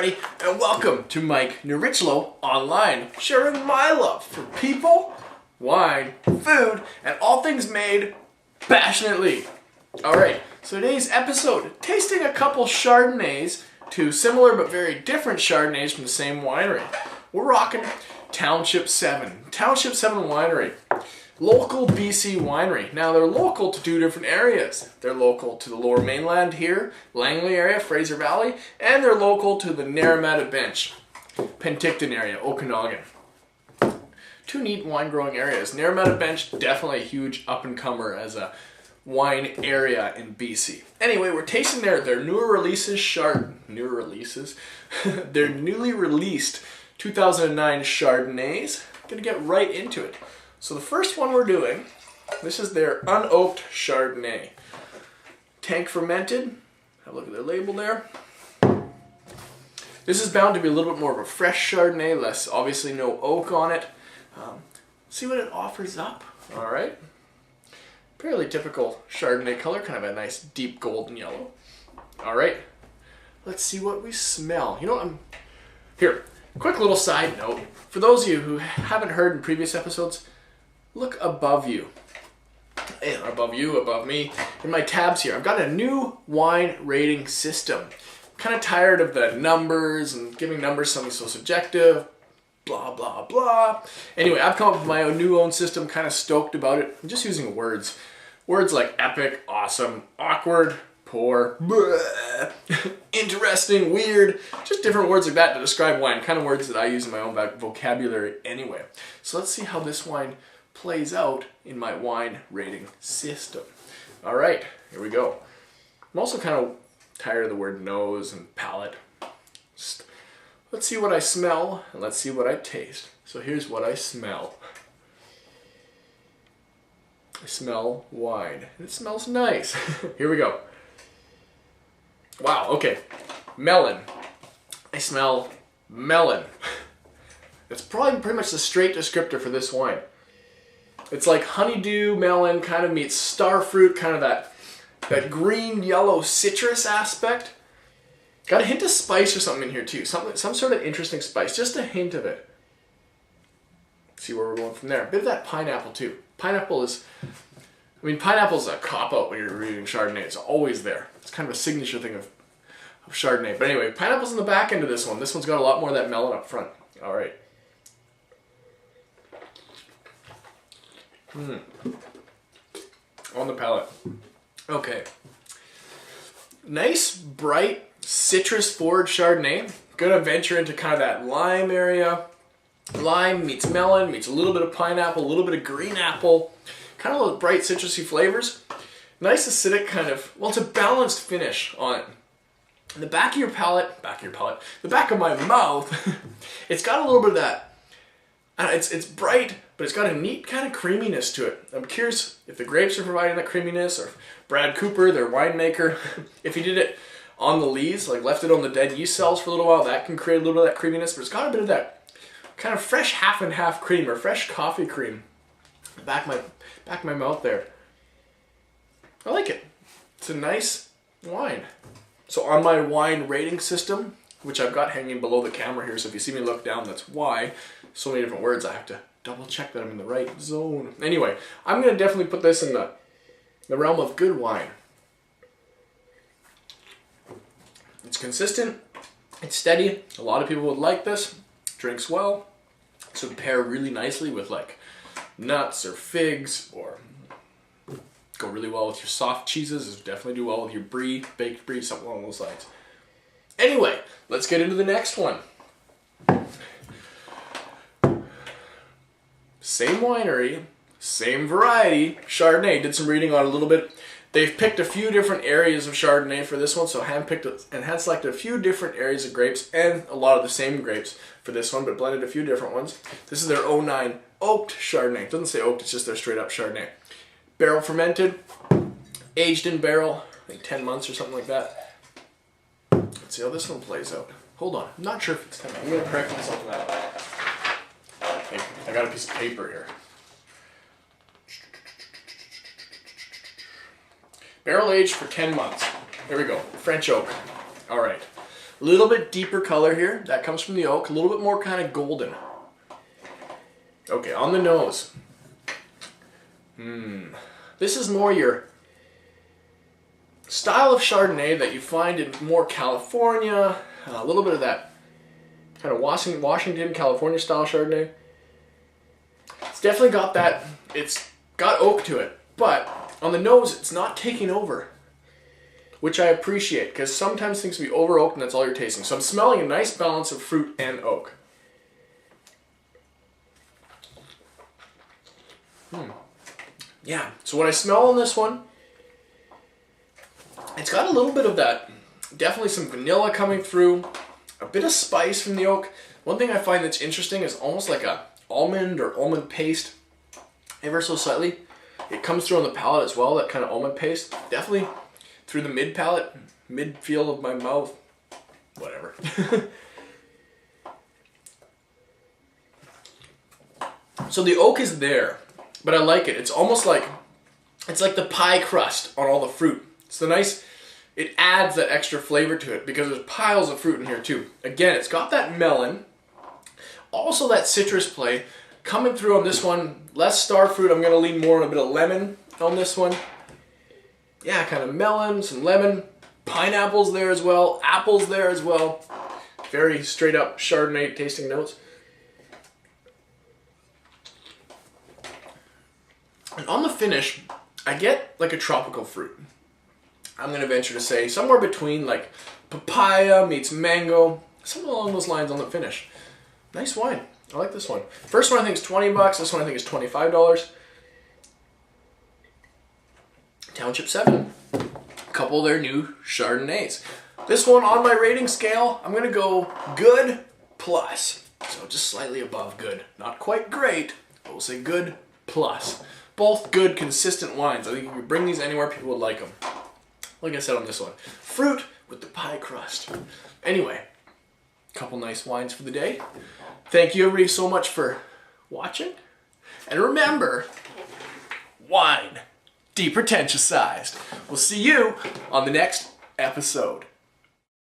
everybody, and welcome to Mike Nierychlo Online, sharing my love for people, wine, food, and all things made passionately. Alright, so today's episode, tasting a couple Chardonnays, two similar but very different Chardonnays from the same winery. We're rocking Township 7. Township 7 Winery. Local BC winery. Now they're local to two different areas. They're local to the Lower Mainland here, Langley area, Fraser Valley, and they're local to the Naramata Bench, Penticton area, Okanagan. Two neat wine growing areas. Naramata Bench, definitely a huge up-and-comer as a wine area in BC. Anyway, we're tasting their newer releases, their newly released 2009 Chardonnays. Gonna get right into it. So the first one we're doing, this is their unoaked Chardonnay. Tank fermented. Have a look at their label there. This is bound to be a little bit more of a fresh Chardonnay, less obviously no oak on it. See what it offers up. All right. Fairly typical Chardonnay color, kind of a nice deep golden yellow. All right. Let's see what we smell. You know, here. Quick little side note. For those of you who haven't heard in previous episodes, look above you. Above you, above me. In my tabs here, I've got a new wine rating system. I'm kind of tired of the numbers and giving numbers something so subjective. Blah, blah, blah. Anyway, I've come up with my own system, kind of stoked about it. I'm just using words. Words like epic, awesome, awkward, poor, bleh, interesting, weird, just different words like that to describe wine, kind of words that I use in my own vocabulary anyway. So let's see how this wine plays out in my wine rating system. All right, here we go. I'm also kind of tired of the word nose and palate. Let's see what I smell and let's see what I taste. So here's what I smell. I smell wine. It smells nice. Here we go. Wow, okay. Melon. I smell melon. It's probably pretty much the straight descriptor for this wine. It's like honeydew melon kind of meets starfruit, kind of that green yellow citrus aspect. Got a hint of spice or something in here too. Some sort of interesting spice. Just a hint of it. See where we're going from there. A bit of that pineapple too. Pineapple's a cop-out when you're reading Chardonnay. It's always there. It's kind of a signature thing of Chardonnay. But anyway, pineapple's in the back end of this one. This one's got a lot more of that melon up front. All right. On the palate. Okay. Nice, bright, citrus-forward Chardonnay. Gonna venture into kind of that lime area. Lime meets melon, meets a little bit of pineapple, a little bit of green apple. Kind of those bright, citrusy flavors. Nice acidic kind of, well, it's a balanced finish on it. In the back of your palate, the back of my mouth, it's got a little bit of that. It's bright, but it's got a neat kind of creaminess to it. I'm curious if the grapes are providing that creaminess, or Brad Cooper, their winemaker, if he did it on the lees, like left it on the dead yeast cells for a little while, that can create a little bit of that creaminess, but it's got a bit of that kind of fresh half and half cream, or fresh coffee cream. Back of my mouth there. I like it. It's a nice wine. So on my wine rating system, which I've got hanging below the camera here, so if you see me look down, that's why. So many different words, I have to double check that I'm in the right zone. Anyway, I'm going to definitely put this in the realm of good wine. It's consistent, it's steady. A lot of people would like this. Drinks well. So it'd pair really nicely with like nuts or figs, or go really well with your soft cheeses. It'd definitely do well with your brie, baked brie, something along those lines. Anyway, let's get into the next one. Same winery, same variety, Chardonnay. Did some reading on it a little bit. They've picked a few different areas of Chardonnay for this one, so hand-picked and hand-selected a few different areas of grapes, and a lot of the same grapes for this one, but blended a few different ones. This is their 09 oaked Chardonnay. It doesn't say oaked, it's just their straight-up Chardonnay. Barrel fermented, aged in barrel, I think 10 months or something like that. Let's see how this one plays out. Hold on, I'm not sure if it's 10 months. I'm going to correct myself on that. I got a piece of paper here. Barrel aged for 10 months. Here we go. French oak. All right. A little bit deeper color here. That comes from the oak. A little bit more kind of golden. Okay, on the nose. This is more your style of Chardonnay that you find in more California. A little bit of that kind of Washington, California style Chardonnay. It's definitely got that, it's got oak to it, but on the nose, it's not taking over, which I appreciate, because sometimes things can be over oaked and that's all you're tasting. So I'm smelling a nice balance of fruit and oak. Yeah, so what I smell on this one, it's got a little bit of that, definitely some vanilla coming through, a bit of spice from the oak. One thing I find that's interesting is almost like a almond or almond paste, ever so slightly. It comes through on the palate as well, that kind of almond paste. Definitely through the mid palate, mid feel of my mouth, whatever. So the oak is there, but I like it. It's almost like, it's like the pie crust on all the fruit. It's the nice, it adds that extra flavor to it because there's piles of fruit in here too. Again, it's got that melon, also that citrus play coming through on this one. Less star fruit, I'm going to lean more on a bit of lemon on this one. Yeah, kind of melon, some lemon, pineapples there as well, apples there as well. Very straight up Chardonnay tasting notes. And on the finish, I get like a tropical fruit. I'm going to venture to say somewhere between like papaya meets mango, something along those lines on the finish. Nice wine. I like this one. First one I think is $20. This one I think is $25. Township 7. A couple of their new Chardonnays. This one on my rating scale, I'm going to go good plus. So just slightly above good. Not quite great, but we'll say good plus. Both good, consistent wines. I think if you bring these anywhere, people would like them. Like I said on this one. Fruit with the pie crust. Anyway, a couple nice wines for the day. Thank you everybody so much for watching. And remember, wine, depretentious-sized. We'll see you on the next episode.